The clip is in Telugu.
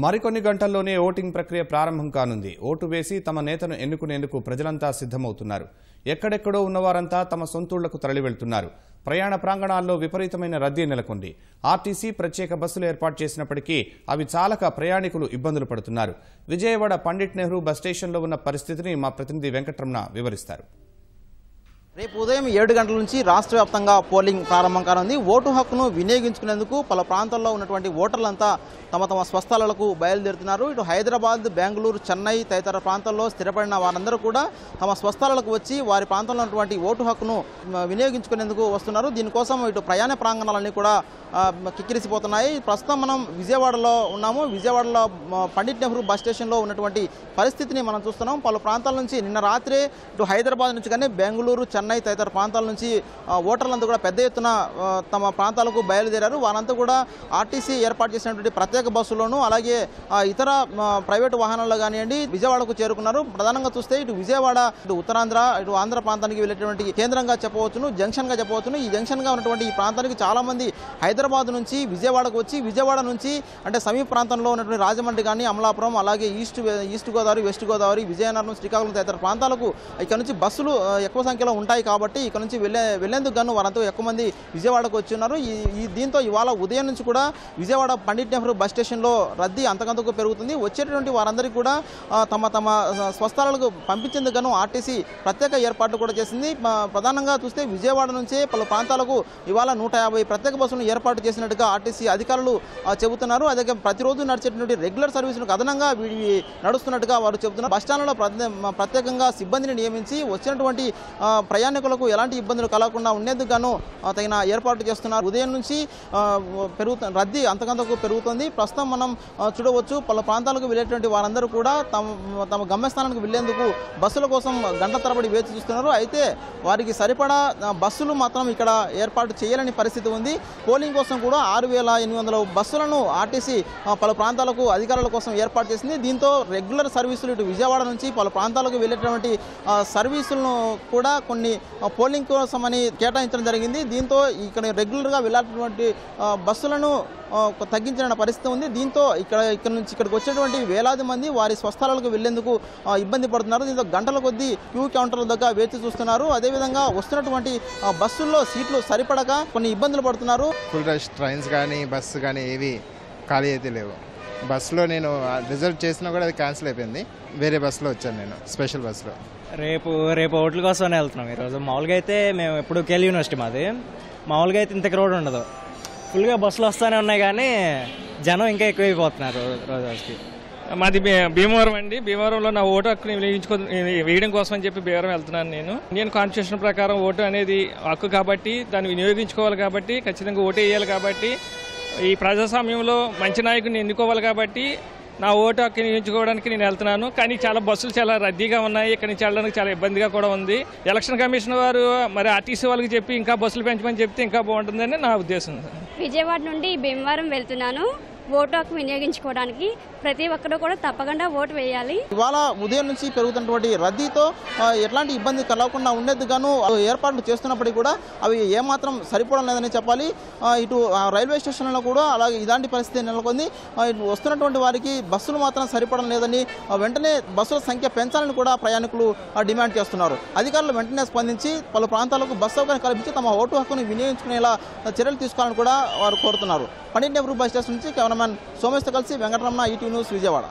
మరికొన్ని గంటల్లోనే ఓటింగ్ ప్రక్రియ ప్రారంభం కానుంది. ఓటు వేసి తమ నేతను ఎన్నుకునేందుకు ప్రజలంతా సిద్ధమవుతున్నారు. ఎక్కడెక్కడో ఉన్నవారంతా తమ సొంతూళ్లకు తరలి వెళ్తున్నారు. ప్రయాణ ప్రాంగణాల్లో విపరీతమైన రద్దీ నెలకొంది. ఆర్టీసీ ప్రత్యేక బస్సులు ఏర్పాటు చేసినప్పటికీ అవి చాలక ప్రయాణికులు ఇబ్బందులు పడుతున్నారు. విజయవాడ పండిట్ నెహ్రూ బస్ స్టేషన్లో ఉన్న పరిస్థితిని మా ప్రతినిధి వెంకటరమణ వివరిస్తారు. రేపు ఉదయం 7 గంటల నుంచి రాష్ట్ర వ్యాప్తంగా పోలింగ్ ప్రారంభం కానుంది. ఓటు హక్కును వినియోగించుకునేందుకు పలు ప్రాంతాల్లో ఉన్నటువంటి ఓటర్లంతా తమ తమ స్వస్థలాలకు బయలుదేరుతున్నారు. ఇటు హైదరాబాద్, బెంగళూరు, చెన్నై తదితర ప్రాంతాల్లో స్థిరపడిన వారందరూ కూడా తమ స్వస్థలాలకు వచ్చి వారి ప్రాంతంలో ఉన్నటువంటి ఓటు హక్కును వినియోగించుకునేందుకు వస్తున్నారు. దీనికోసం ఇటు ప్రయాణ ప్రాంగణాలన్నీ కూడా కిక్కిరిసిపోతున్నాయి. ప్రస్తుతం మనం విజయవాడలో ఉన్నాము. విజయవాడలో పండిట్ నెహ్రూ బస్ స్టేషన్లో ఉన్నటువంటి పరిస్థితిని మనం చూస్తున్నాం. పలు ప్రాంతాల నుంచి నిన్న రాత్రే ఇటు హైదరాబాద్ నుంచి కానీ బెంగళూరు, చెన్నై తదితర ప్రాంతాల నుంచి ఓటర్లంతా కూడా పెద్ద ఎత్తున తమ ప్రాంతాలకు బయలుదేరారు. వారంతా కూడా ఆర్టీసీ ఏర్పాటు చేసినటువంటి ప్రత్యేక బస్సులోనూ అలాగే ఇతర ప్రైవేటు వాహనాల్లో కానివ్వండి విజయవాడకు చేరుకున్నారు. ప్రధానంగా చూస్తే ఇటు విజయవాడ ఇటు ఉత్తరాంధ్ర ఇటు ఆంధ్ర ప్రాంతానికి వెళ్ళేటువంటి కేంద్రంగా చెప్పవచ్చును, జంక్షన్గా చెప్పవచ్చును. ఈ జంక్షన్గా ఉన్నటువంటి ఈ ప్రాంతానికి చాలామంది హైదరాబాద్ నుంచి విజయవాడకు వచ్చి విజయవాడ నుంచి అంటే సమీప ప్రాంతంలో ఉన్నటువంటి రాజమండ్రి కానీ అమలాపురం అలాగే ఈస్ట్ గోదావరి, వెస్ట్ గోదావరి, విజయనగరం, శ్రీకాకుళం తదితర ప్రాంతాలకు ఇక్కడ నుంచి బస్సులు ఎక్కువ సంఖ్యలో ఉంటాయి కాబట్టి ఇక్కడ నుంచి వెళ్లేందుకు గాను వారంతా ఎక్కువ మంది విజయవాడకు వచ్చి ఉన్నారు. దీంతో ఇవాళ ఉదయం నుంచి కూడా విజయవాడ పండిట్ నెహ్రూ బస్ స్టేషన్లో రద్దీ అంతకంతకు పెరుగుతుంది. వచ్చేటటువంటి వారందరికీ కూడా తమ తమ స్వస్థలాలకు పంపించేందుకు గాను ఆర్టీసీ ప్రత్యేక ఏర్పాట్లు కూడా చేసింది. ప్రధానంగా చూస్తే విజయవాడ నుంచే పలు ప్రాంతాలకు ఇవాళ 150 ప్రత్యేక బస్సులను ఏర్పాటు చేసినట్టుగా ఆర్టీసీ అధికారులు చెబుతున్నారు. అదే ప్రతిరోజు నడిచేటువంటి రెగ్యులర్ సర్వీసులకు అదనంగా నడుస్తున్నట్టుగా వారు చెబుతున్నారు. బస్టాండ్లో ప్రత్యేకంగా సిబ్బందిని నియమించి వచ్చినటువంటి ప్రయాణికులకు ఎలాంటి ఇబ్బందులు కలగకుండా ఉండేందుకు గాను తగిన ఏర్పాట్లు చేస్తున్నారు. ఉదయం నుంచి రద్దీ అంతకంతకు పెరుగుతుంది. ప్రస్తుతం మనం చూడవచ్చు పలు ప్రాంతాలకు వెళ్ళేటువంటి వారందరూ కూడా తమ గమ్యస్థానానికి వెళ్లేందుకు బస్సుల కోసం గంటల తరబడి వేచి చూస్తున్నారు. అయితే వారికి సరిపడా బస్సులు మాత్రం ఇక్కడ ఏర్పాటు చేయాలని పరిస్థితి ఉంది. పోలింగ్ కోసం కూడా 6,800 బస్సులను ఆర్టీసీ పలు ప్రాంతాలకు అధికారుల కోసం ఏర్పాటు చేసింది. దీంతో రెగ్యులర్ సర్వీసులు ఇటు విజయవాడ నుంచి పలు ప్రాంతాలకు వెళ్ళేటువంటి సర్వీసులను కూడా కొన్ని పోలింగ్ కోసమని కేటాయించడం జరిగింది. దీంతో ఇక్కడ రెగ్యులర్గా వెళ్ళాల్సినటువంటి బస్సులను తగ్గించిన పరిస్థితి ఉంది. దీంతో ఇక్కడ నుంచి ఇక్కడికి వచ్చేటువంటి వేలాది మంది వారి స్వస్థలాలకు వెళ్లేందుకు ఇబ్బంది పడుతున్నారు. దీంతో గంటల కొద్దీ క్యూ కౌంటర్ల దగ్గర వేచి చూస్తున్నారు. అదేవిధంగా వస్తున్నటువంటి బస్సుల్లో సీట్లు సరిపడక కొన్ని ఇబ్బందులు పడుతున్నారు. ఫుల్ రష్ ట్రైన్స్ కానీ బస్సు కానీ ఏవి ఖాళీ అయితే లేవు. బస్సులో నేను రిజర్వ్ చేసినా కూడా అది క్యాన్సిల్ అయిపోయింది. వేరే బస్సులో వచ్చాను నేను, స్పెషల్ బస్సులో. రేపు ఓట్ల కోసమే వెళ్తున్నాం ఈరోజు. మామూలుగా అయితే మేము ఎప్పుడు కేల్ యూనివర్సిటీ మాది. మామూలుగా అయితే ఇంత క్రౌడ్ ఉండదు. ఫుల్గా బస్సులు వస్తూనే ఉన్నాయి కానీ జనం ఇంకా ఎక్కువైపోతున్నారు రోజుకి. మాది భీమవరం అండి. భీమవరంలో నా ఓటు హక్కుని వేయడం కోసం అని చెప్పి భీమవరం వెళ్తున్నాను. నేను కాన్స్టిట్యూషన్ ప్రకారం ఓటు అనేది హక్కు కాబట్టి దాన్ని వినియోగించుకోవాలి కాబట్టి ఖచ్చితంగా ఓటు వేయాలి కాబట్టి ఈ ప్రజాస్వామ్యంలో మంచి నాయకుడిని ఎన్నుకోవాలి కాబట్టి నా ఓటు హక్కు వినియోగించుకోవడానికి నేను వెళ్తున్నాను. కానీ చాలా బస్సులు చాలా రద్దీగా ఉన్నాయి. ఇక్కడ నుంచి వెళ్ళడానికి చాలా ఇబ్బందిగా కూడా ఉంది. ఎలక్షన్ కమిషన్ వారు మరి ఆర్టీసీ వాళ్ళకి చెప్పి ఇంకా బస్సులు పెంచమని చెప్తే ఇంకా బాగుంటుందని నా ఉద్దేశం. విజయవాడ నుండి భీమవరం వెళ్తున్నాను. ఓటు హక్కు వినియోగించుకోవడానికి ప్రతి ఒక్కరు కూడా తప్పకుండా ఓటు వేయాలి. ఇవాళ ఉదయం నుంచి పెరుగుతున్నటువంటి రద్దీతో ఎట్లాంటి ఇబ్బంది కలగకుండా ఉండేందుకు గాను ఏర్పాట్లు చేస్తున్నప్పటికీ కూడా అవి ఏమాత్రం సరిపోవడం లేదని చెప్పాలి. ఇటు రైల్వే స్టేషన్లో కూడా అలాగే ఇలాంటి పరిస్థితి నెలకొంది. వస్తున్నటువంటి వారికి బస్సులు మాత్రం సరిపడడం లేదని వెంటనే బస్సుల సంఖ్య పెంచాలని కూడా ప్రయాణికులు డిమాండ్ చేస్తున్నారు. అధికారులు వెంటనే స్పందించి పలు ప్రాంతాలకు బస్సు సౌకర్యం కల్పించి తమ ఓటు హక్కును వినియోగించుకునేలా చర్యలు తీసుకోవాలని కూడా వారు కోరుతున్నారు. పండిట్ నెహ్రూ బస్ స్టేషన్ నుంచి కెమెరామెన్ సోమేష్తో కలిసి వెంకటరమణ, ఈటీవీ న్యూస్, విజయవాడ.